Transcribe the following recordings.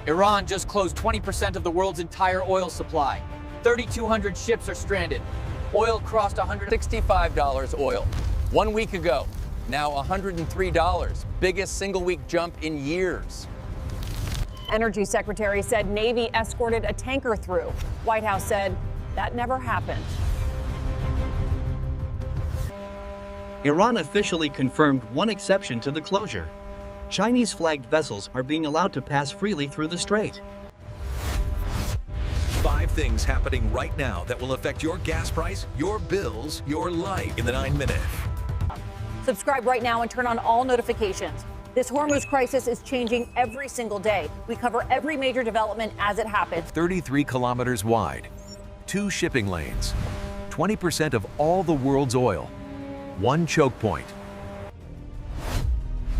Iran just closed 20% of the world's entire oil supply. 3,200 ships are stranded. Oil crossed $165 oil 1 week ago. Now $103, biggest single-week jump in years. Energy Secretary said Navy escorted a tanker through. White House said that never happened. Iran officially confirmed one exception to the closure. Chinese-flagged vessels are being allowed to pass freely through the strait. 5 things happening right now that will affect your gas price, your bills, your life in the 9 Minute. Subscribe right now and turn on all notifications. This Hormuz crisis is changing every single day. We cover every major development as it happens. 33 kilometers wide, 2 shipping lanes, 20% of all the world's oil, 1 choke point.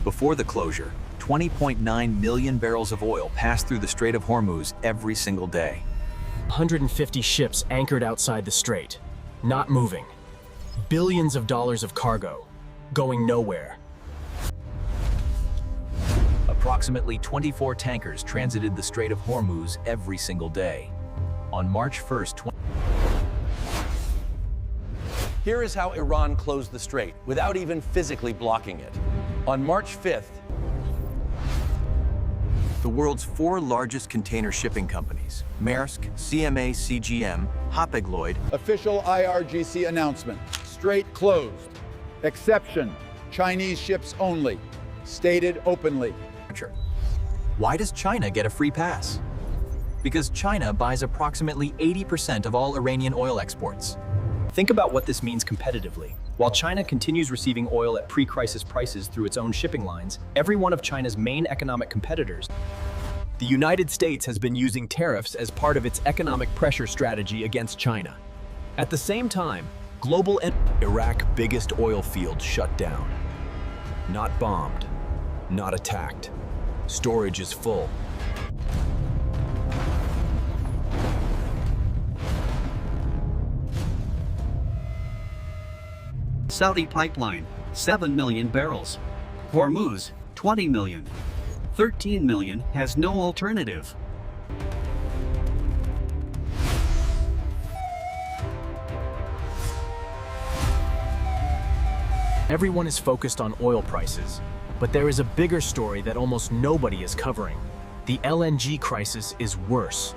Before the closure, 20.9 million barrels of oil passed through the Strait of Hormuz every single day. 150 ships anchored outside the strait, not moving. Billions of dollars of cargo, going nowhere. Approximately 24 tankers transited the Strait of Hormuz every single day. On March 1st, Here is how Iran closed the strait without even physically blocking it. On March 5th, the world's 4 largest container shipping companies, Maersk, CMA CGM, Hapag-Lloyd, official IRGC announcement. Strait closed. Exception, Chinese ships only. Stated openly. Why does China get a free pass? Because China buys approximately 80% of all Iranian oil exports. Think about what this means competitively. While China continues receiving oil at pre-crisis prices through its own shipping lines, every one of China's main economic competitors, the United States, has been using tariffs as part of its economic pressure strategy against China. At the same time, Iraq biggest oil field shut down. Not bombed, not attacked. Storage is full. Saudi pipeline, 7 million barrels. Hormuz, 20 million. 13 million has no alternative. Everyone is focused on oil prices, but there is a bigger story that almost nobody is covering. The LNG crisis is worse.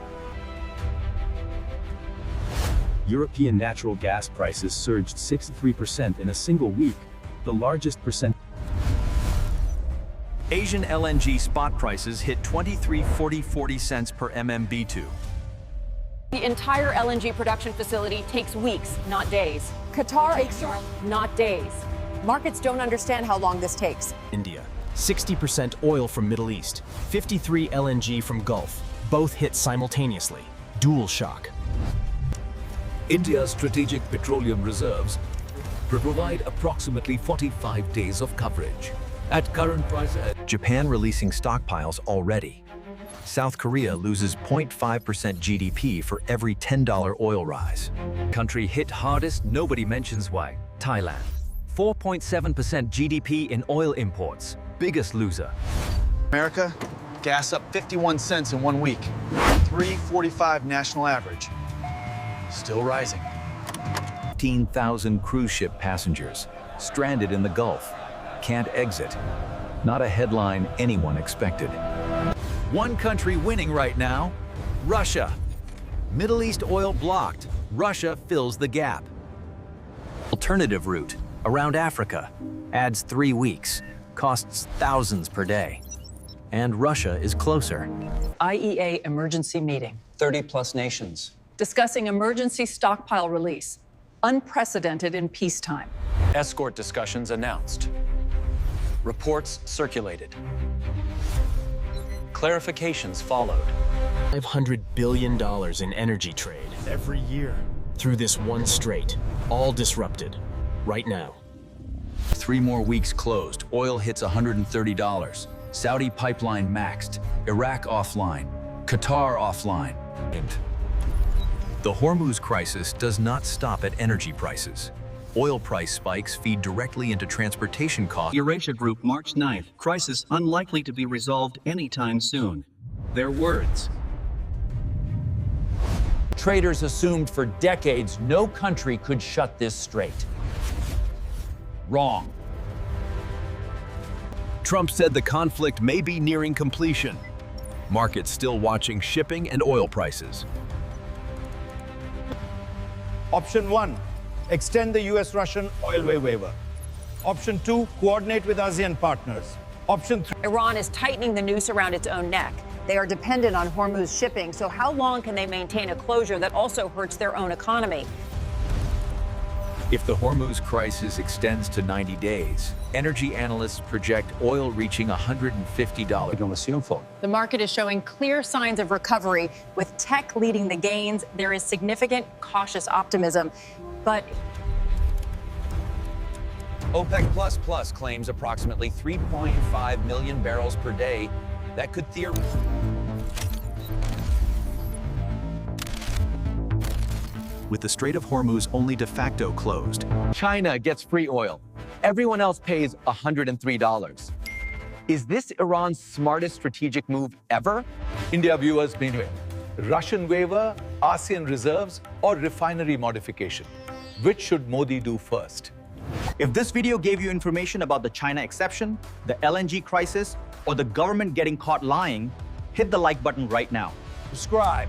European natural gas prices surged 63% in a single week, the largest percent. Asian LNG spot prices hit 23.40 cents per MMBtu. The entire LNG production facility takes weeks, not days. Qatar takes not days. Markets don't understand how long this takes. India, 60% oil from Middle East, 53 LNG from Gulf, both hit simultaneously. Dual shock. India's strategic petroleum reserves provide approximately 45 days of coverage. At current prices, Japan releasing stockpiles already. South Korea loses 0.5% GDP for every $10 oil rise. Country hit hardest, nobody mentions why. Thailand, 4.7% GDP in oil imports, biggest loser. America, gas up 51 cents in 1 week. 3.45 national average. Still rising. 15,000 cruise ship passengers stranded in the Gulf, can't exit. Not a headline anyone expected. One country winning right now, Russia. Middle East oil blocked, Russia fills the gap. Alternative route, around Africa, adds 3 weeks, costs thousands per day. And Russia is closer. IEA emergency meeting. 30+ nations. Discussing emergency stockpile release. Unprecedented in peacetime. Escort discussions announced. Reports circulated. Clarifications followed. $500 billion in energy trade every year through this one strait, all disrupted right now. 3 more weeks closed, oil hits $130. Saudi pipeline maxed, Iraq offline, Qatar offline. The Hormuz crisis does not stop at energy prices. Oil price spikes feed directly into transportation costs. Eurasia Group, March 9th. Crisis unlikely to be resolved anytime soon. their words. Traders assumed for decades no country could shut this strait. Wrong. Trump said the conflict may be nearing completion. Markets still watching shipping and oil prices. Option 1, extend the US-Russian oilway waiver. Option 2, coordinate with ASEAN partners. Option 3. Iran is tightening the noose around its own neck. They are dependent on Hormuz shipping, so how long can they maintain a closure that also hurts their own economy? If the Hormuz crisis extends to 90 days, energy analysts project oil reaching $150. The market is showing clear signs of recovery. With tech leading the gains, there is significant cautious optimism. But OPEC++ claims approximately 3.5 million barrels per day that could theoretically. With the Strait of Hormuz only de facto closed, China gets free oil. Everyone else pays $103. Is this Iran's smartest strategic move ever? India viewers meanwhile, Russian waiver, ASEAN reserves, or refinery modification? Which should Modi do first? If this video gave you information about the China exception, the LNG crisis, or the government getting caught lying, hit the like button right now. Subscribe.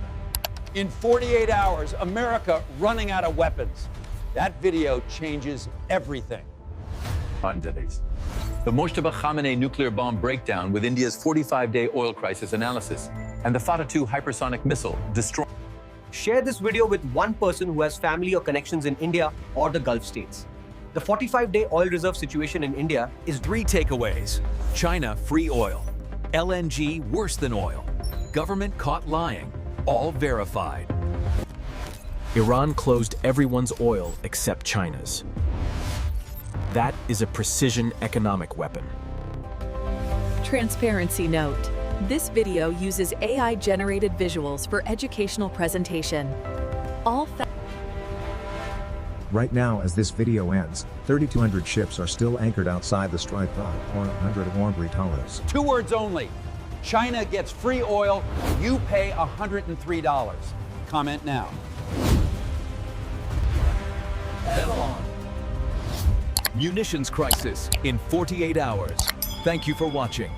In 48 hours, America running out of weapons. That video changes everything. The Mojtaba Khamenei nuclear bomb breakdown with India's 45-day oil crisis analysis and the Facto 2 hypersonic missile destroy. Share this video with one person who has family or connections in India or the Gulf states. The 45-day oil reserve situation in India is 3 takeaways. China, free oil. LNG, worse than oil. Government caught lying. All verified. Iran closed everyone's oil except China's. That is a precision economic weapon. Transparency note. This video uses AI-generated visuals for educational presentation. Right now, as this video ends, 3,200 ships are still anchored outside the Strait or 100 Hormuz. 2 words only. China gets free oil, you pay $103. Comment now. Munitions crisis in 48 hours. Thank you for watching.